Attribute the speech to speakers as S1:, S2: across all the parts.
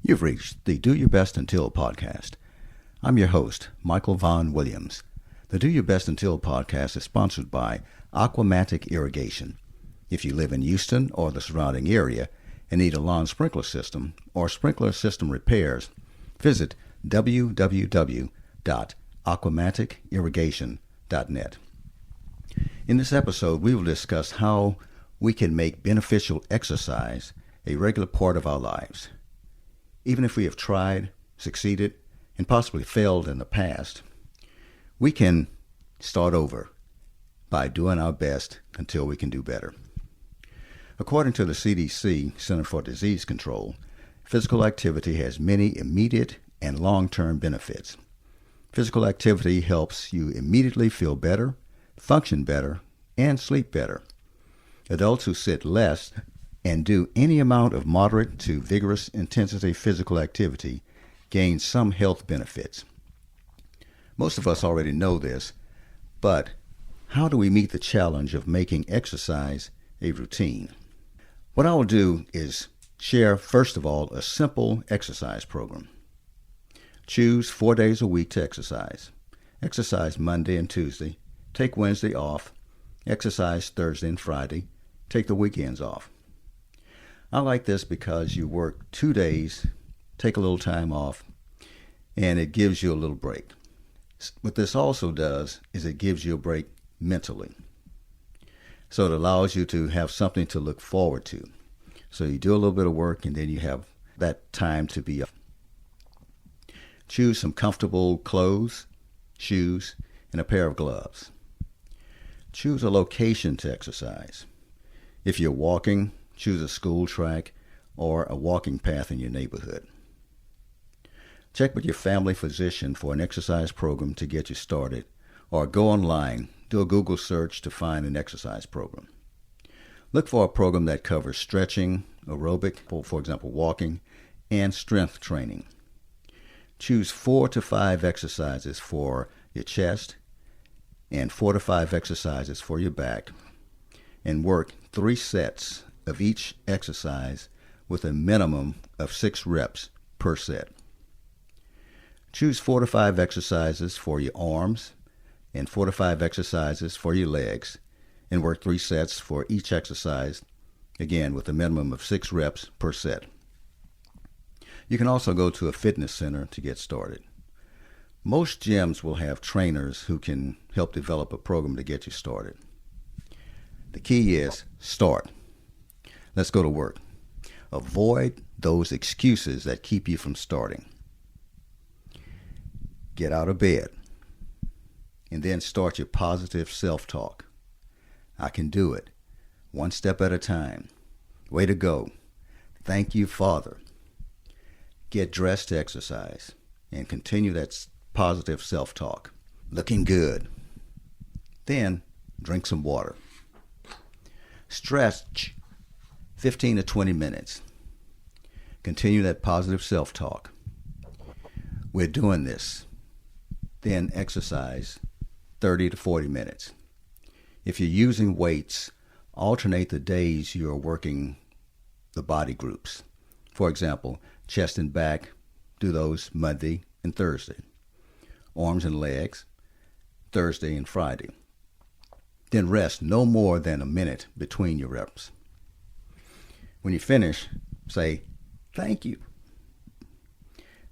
S1: You've reached the Do Your Best Until podcast. I'm your host, Michael Vaughn Williams. The Do Your Best Until podcast is sponsored by Aquamatic Irrigation. If you live in Houston or the surrounding area and need a lawn sprinkler system or sprinkler system repairs, visit www.aquamaticirrigation.net. In this episode, we will discuss how we can make beneficial exercise a regular part of our lives. Even if we have tried, succeeded, and possibly failed in the past, we can start over by doing our best until we can do better. According to the CDC, Center for Disease Control, physical activity has many immediate and long-term benefits. Physical activity helps you immediately feel better, function better, and sleep better. Adults who sit less and do any amount of moderate to vigorous intensity physical activity gain some health benefits. Most of us already know this, but how do we meet the challenge of making exercise a routine? What I will do is share, first of all, a simple exercise program. Choose 4 days a week to exercise. Exercise Monday and Tuesday. Take Wednesday off. Exercise Thursday and Friday. Take the weekends off. I like this because you work 2 days, take a little time off, and it gives you a little break. What this also does is it gives you a break mentally. So it allows you to have something to look forward to. So you do a little bit of work and then you have that time to be up. Choose some comfortable clothes, shoes, and a pair of gloves. Choose a location to exercise. If you're walking, choose a school track or a walking path in your neighborhood. Check with your family physician for an exercise program to get you started, or go online, do a Google search to find an exercise program. Look for a program that covers stretching, aerobic, for example, walking, and strength training. Choose 4 to 5 exercises for your chest and 4 to 5 exercises for your back, and work 3 sets of each exercise with a minimum of 6 reps per set. Choose 4 to 5 exercises for your arms and 4 to 5 exercises for your legs, and work 3 sets for each exercise, again with a minimum of 6 reps per set. You can also go to a fitness center to get started. Most gyms will have trainers who can help develop a program to get you started. The key is start. Let's go to work. Avoid those excuses that keep you from starting. Get out of bed and then start your positive self-talk. I can do it. 1 step at a time. Way to go. Thank you, Father. Get dressed to exercise and continue that positive self-talk. Looking good. Then drink some water. Stretch 15 to 20 minutes. Continue that positive self-talk. We're doing this. Then exercise 30 to 40 minutes. If you're using weights, alternate the days you're working the body groups. For example, chest and back, do those Monday and Thursday. Arms and legs, Thursday and Friday. Then rest no more than a minute between your reps. When you finish, say, thank you.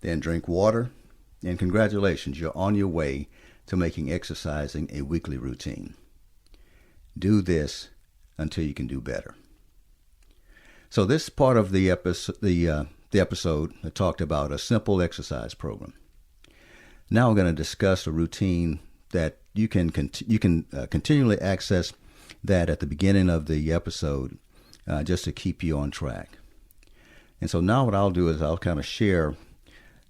S1: Then drink water, and congratulations, you're on your way to making exercising a weekly routine. Do this until you can do better. So this part of the episode I talked about a simple exercise program. Now we're going to discuss a routine that you can continually access that at the beginning of the episode just to keep you on track. And so now what I'll do is I'll kind of share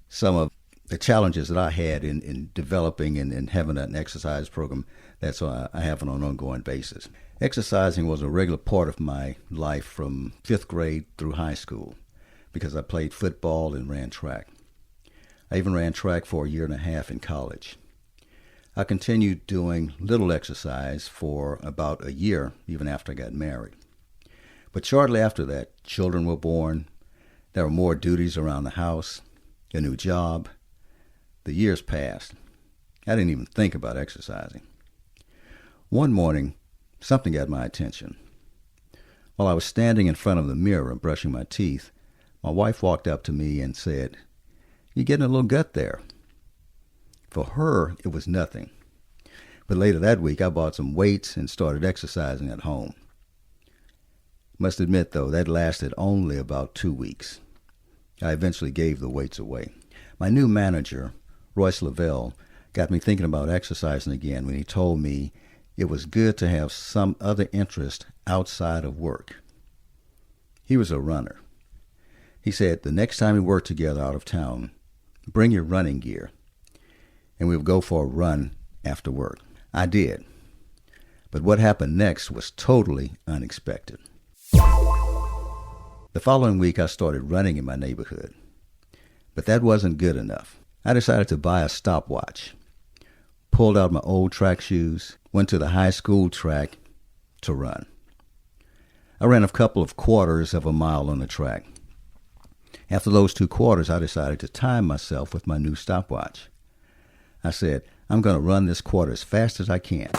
S1: some of the challenges that I had in developing and having an exercise program that's I have on an ongoing basis. Exercising was a regular part of my life from 5th grade through high school because I played football and ran track. I even ran track for a year and a half in college. I continued doing little exercise for about a year, even after I got married. But shortly after that, children were born. There were more duties around the house, a new job. The years passed. I didn't even think about exercising. One morning, something got my attention. While I was standing in front of the mirror brushing my teeth, my wife walked up to me and said, "You're getting a little gut there." For her, it was nothing. But later that week, I bought some weights and started exercising at home. Must admit, though, that lasted only about 2 weeks. I eventually gave the weights away. My new manager, Royce Lavelle, got me thinking about exercising again when he told me it was good to have some other interest outside of work. He was a runner. He said the next time we work together out of town, bring your running gear, and we'll go for a run after work. I did. But what happened next was totally unexpected. The following week, I started running in my neighborhood. But that wasn't good enough. I decided to buy a stopwatch, pulled out my old track shoes, went to the high school track to run. I ran a couple of quarters of a mile on the track. After those 2 quarters, I decided to time myself with my new stopwatch. I said, I'm going to run this quarter as fast as I can.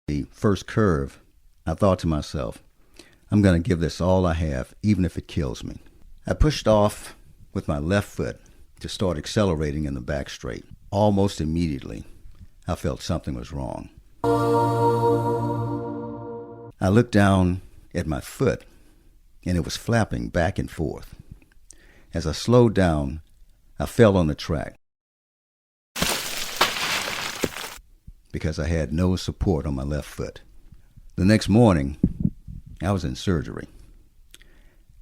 S1: The first curve, I thought to myself, I'm going to give this all I have, even if it kills me. I pushed off with my left foot to start accelerating in the back straight. Almost immediately, I felt something was wrong. I looked down at my foot, and it was flapping back and forth. As I slowed down, I fell on the track because I had no support on my left foot. The next morning, I was in surgery.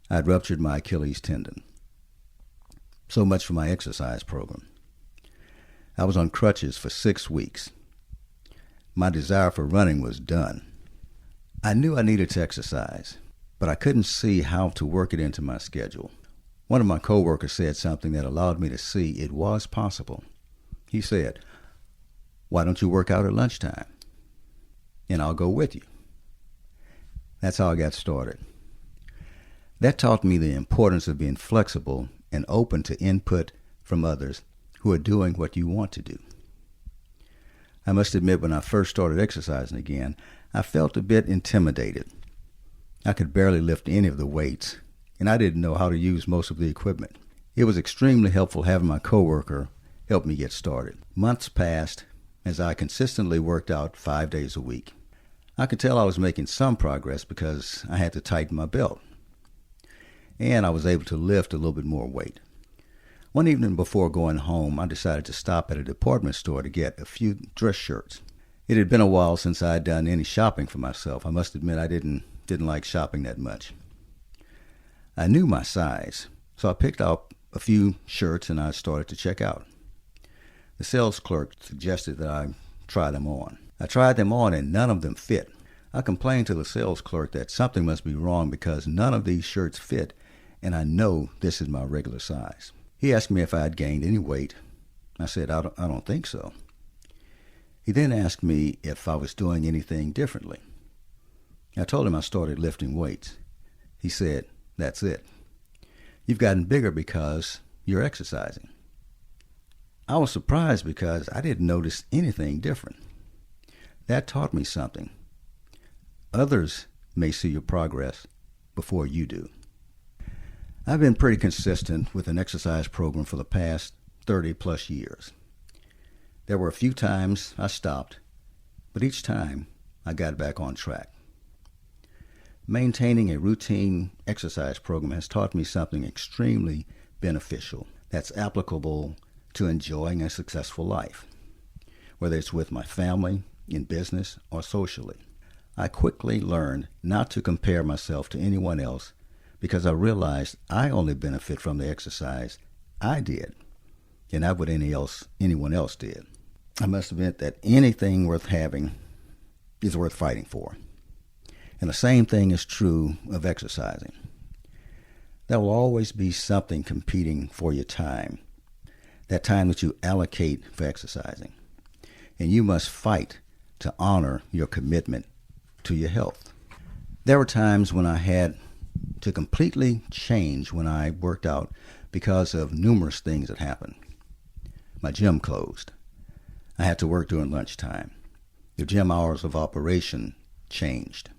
S1: I'd ruptured my Achilles tendon. So much for my exercise program. I was on crutches for 6 weeks. My desire for running was done. I knew I needed to exercise, but I couldn't see how to work it into my schedule. One of my coworkers said something that allowed me to see it was possible. He said, "Why don't you work out at lunchtime? And I'll go with you." That's how I got started. That taught me the importance of being flexible and open to input from others who are doing what you want to do. I must admit, when I first started exercising again, I felt a bit intimidated. I could barely lift any of the weights, and I didn't know how to use most of the equipment. It was extremely helpful having my coworker help me get started. Months passed as I consistently worked out 5 days a week. I could tell I was making some progress because I had to tighten my belt, and I was able to lift a little bit more weight. One evening before going home, I decided to stop at a department store to get a few dress shirts. It had been a while since I had done any shopping for myself. I must admit I didn't like shopping that much. I knew my size, so I picked out a few shirts and I started to check out. The sales clerk suggested that I try them on. I tried them on and none of them fit. I complained to the sales clerk that something must be wrong because none of these shirts fit, and I know this is my regular size. He asked me if I had gained any weight. I said, I don't think so. He then asked me if I was doing anything differently. I told him I started lifting weights. He said, "That's it. You've gotten bigger because you're exercising." I was surprised because I didn't notice anything different. That taught me something. Others may see your progress before you do. I've been pretty consistent with an exercise program for the past 30 plus years. There were a few times I stopped, but each time I got back on track. Maintaining a routine exercise program has taught me something extremely beneficial that's applicable to enjoying a successful life, whether it's with my family, in business, or socially. I quickly learned not to compare myself to anyone else because I realized I only benefit from the exercise I did and not what anyone else did. I must admit that anything worth having is worth fighting for. And the same thing is true of exercising. There will always be something competing for your time. that time that you allocate for exercising. And you must fight to honor your commitment to your health. There were times when I had to completely change when I worked out because of numerous things that happened. My gym closed. I had to work during lunchtime. The gym hours of operation changed.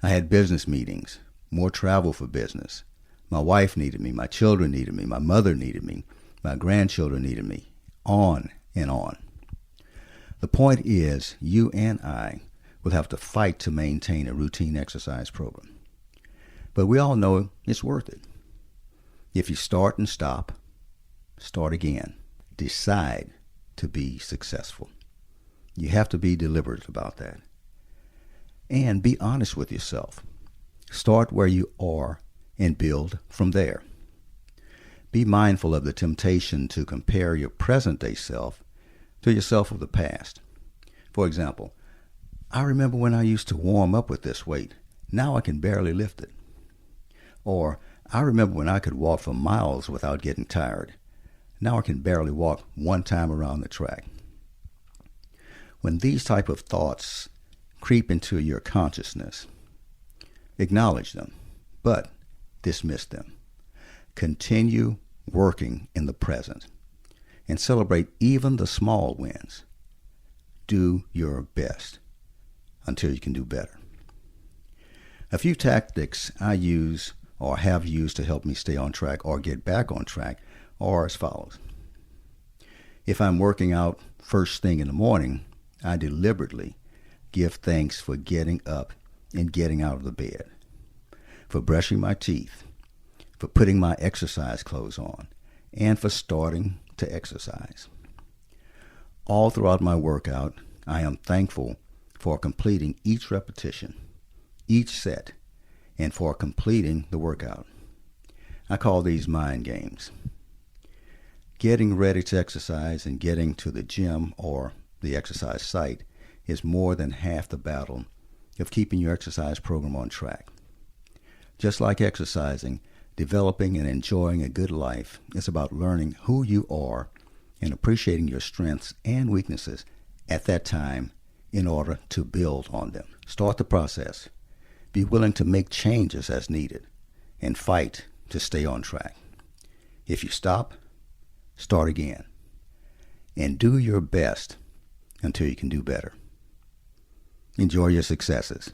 S1: I had business meetings, more travel for business. My wife needed me, my children needed me, my mother needed me, my grandchildren needed me, on and on. The point is, you and I will have to fight to maintain a routine exercise program. But we all know it's worth it. If you start and stop, start again. Decide to be successful. You have to be deliberate about that. And be honest with yourself. Start where you are and build from there. Be mindful of the temptation to compare your present-day self to yourself of the past. For example, I remember when I used to warm up with this weight. Now I can barely lift it. Or, I remember when I could walk for miles without getting tired. Now I can barely walk one time around the track. When these type of thoughts creep into your consciousness, acknowledge them, but dismiss them. Continue working in the present and celebrate even the small wins. Do your best until you can do better. A few tactics I use or have used to help me stay on track or get back on track are as follows. If I'm working out first thing in the morning, I deliberately give thanks for getting up and getting out of the bed, for brushing my teeth, for putting my exercise clothes on, and for starting to exercise. All throughout my workout, I am thankful for completing each repetition, each set, and for completing the workout. I call these mind games. Getting ready to exercise and getting to the gym or the exercise site is more than half the battle of keeping your exercise program on track. Just like exercising, developing and enjoying a good life is about learning who you are and appreciating your strengths and weaknesses at that time in order to build on them. Start the process. Be willing to make changes as needed and fight to stay on track. If you stop, start again. And do your best until you can do better. Enjoy your successes.